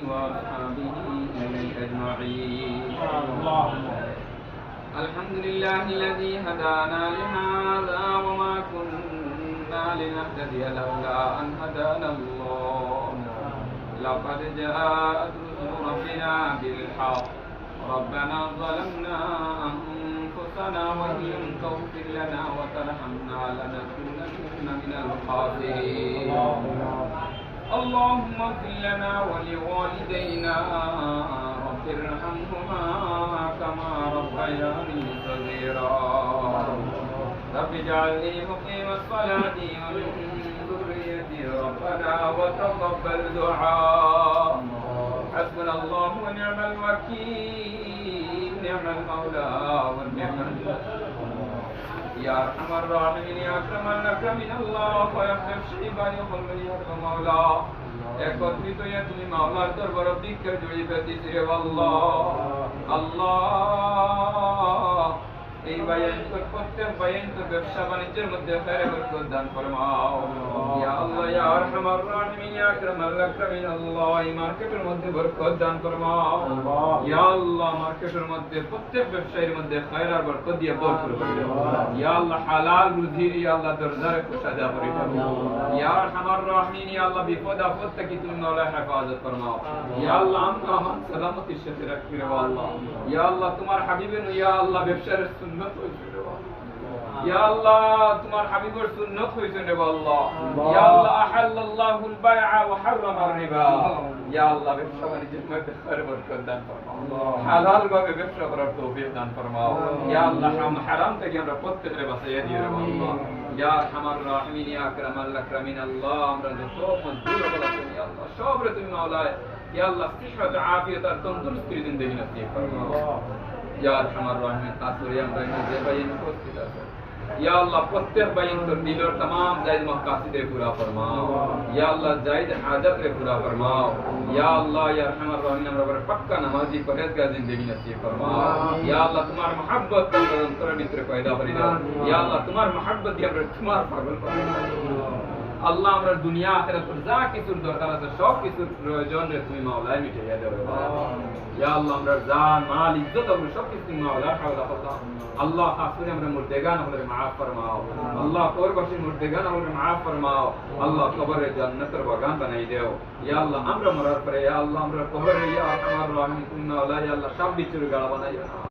وأصحابه أجمعين. الحمد لله الذي هدانا لهذا وما كنا لنهتدي لولا أن هدانا الله. لقد جاءت رسل ربنا بالحق. ربنا ظلمنا أنفسنا وإن لم تغفر لنا وترحمنا لنكونن من الخاسرين. اللهم اغفر لنا ولوالدينا رب ارحمهما كما ربياني صغيرا. رب اجعلني مقيم الصلاة ومن ذريتي ربنا وتقبل دعاء. حسبنا الله ونعم الوكيل نعم المولى ونعم النصير. يا أرحم الراحمين يا أكرم الأكرمين الله ويحفظ شيبان يخل يا مولا. একত্রিত হয়ে তুমি মাওলার দরবারে ভিক্ষা জড়িয়ে পেতেছি রে আল্লাহ। আল্লাহ এই বায়ান্তর প্রত্যেক বায়ান্তর ব্যবসা বাণিজ্যের মধ্যে খায়র বরকত দান ফরমাও। ইয়া আল্লাহ ইয়া আরহামার রাহিমিন ইয়া আকরামাল আকরামিন আল্লাহ এই মার্কেটের মধ্যে বরকত দান ফরমাও। ইয়া আল্লাহ মার্কেটের মধ্যে প্রত্যেক ব্যবসায়ীর মধ্যে খায়র আর বরকত দিয়ে ভরপুর করে দাও। ইয়া আল্লাহ হালাল রুজি ইয়া আল্লাহ দরজারে খুশাদা করে দাও। ইয়া আরহামার রাহিমিন ইয়া আল্লাহ বিপদ আপদ থেকে তুমি মাওলা হেফাজত ফরমাও। ইয়া আল্লাহ আমরা সালামতির সাথে রাখি রে আল্লাহ। ইয়া আল্লাহ তোমার হাবিবের ইয়া আল্লাহ ব্যবসার সুন্নাত হইছে রে আল্লাহ। ইয়া আল্লাহ তোমার হাবিবের সুন্নাত হইছে রে আল্লাহ। ইয়া আল্লাহ আহাল্লাল্লাহুল বাইআ ওয়া হারামার রিবা। ইয়া আল্লাহ ব্যবসা বাণিজ্যের মধ্যে খায়র বরকত দান ফরমাও। হালাল ভাবে ব্যবসা করার তৌফিক দান ফরমাও। ইয়া আল্লাহ হারাম থেকে আমরা প্রত্যেককে বাঁচিয়ে দিও রে আল্লাহ। ইয়া আরহামার রাহিমিন ইয়া আকরামাল আকরামিন আল্লাহ আমরা যে সব মজদুর বলা তুমি আল্লাহ সব রে তুমি মাওলা। ইয়া আল্লাহ সিহত আফিয়ত আর তন্দুরস্তির জিন্দেগি নসিব ফরমাও। ইয়া আরহামার রাহিমিন আসরে আমরা যে বাইন উপস্থিত আছি ইয়া আল্লাহ প্রত্যেক বাইন তোর দিলের तमाम জায়েজ মাকাসিদে পুরা ফরমাও। ইয়া আল্লাহ জায়েজ হাজত রে পুরা ফরমাও। ইয়া আল্লাহ ইয়া আরহামার রাহিমিন আমরা পাক্কা নামাজি পরহেজগার জিন্দেগি নসিব ফরমাও। ইয়া আল্লাহ তোমার मोहब्बत আমাদের অন্তরের ভিতরে পয়দা করে দাও। ইয়া আল্লাহ তোমার मोहब्बत দিয়ে আমরা তোমার পাগল করে দাও। আল্লাহ আমরা দুনিয়া আখিরাত যা কিছুর দরকার আছে সব কিছুর প্রয়োজন রে তুমি মাওলায় মিটাইয়া দাও। ইয়া আল্লাহ আমরা জান মাল ইজ্জত আমরা সব কিছু মাওলা হাওলা করতাম। আল্লাহ খাস করে আমরা মুর্দেগান হলে maaf ফরমাও। আল্লাহ কবরবাসী মুর্দেগান হলে maaf ফরমাও। আল্লাহ কবরে জান্নাতের বাগান বানাই দাও। ইয়া আল্লাহ আমরা মরার পরে ইয়া আল্লাহ আমরা কবরে ইয়া আরহামার রাহিমিন তুমি মাওলা ইয়া আল্লাহ সব কিছুর গাড়া বানাইও।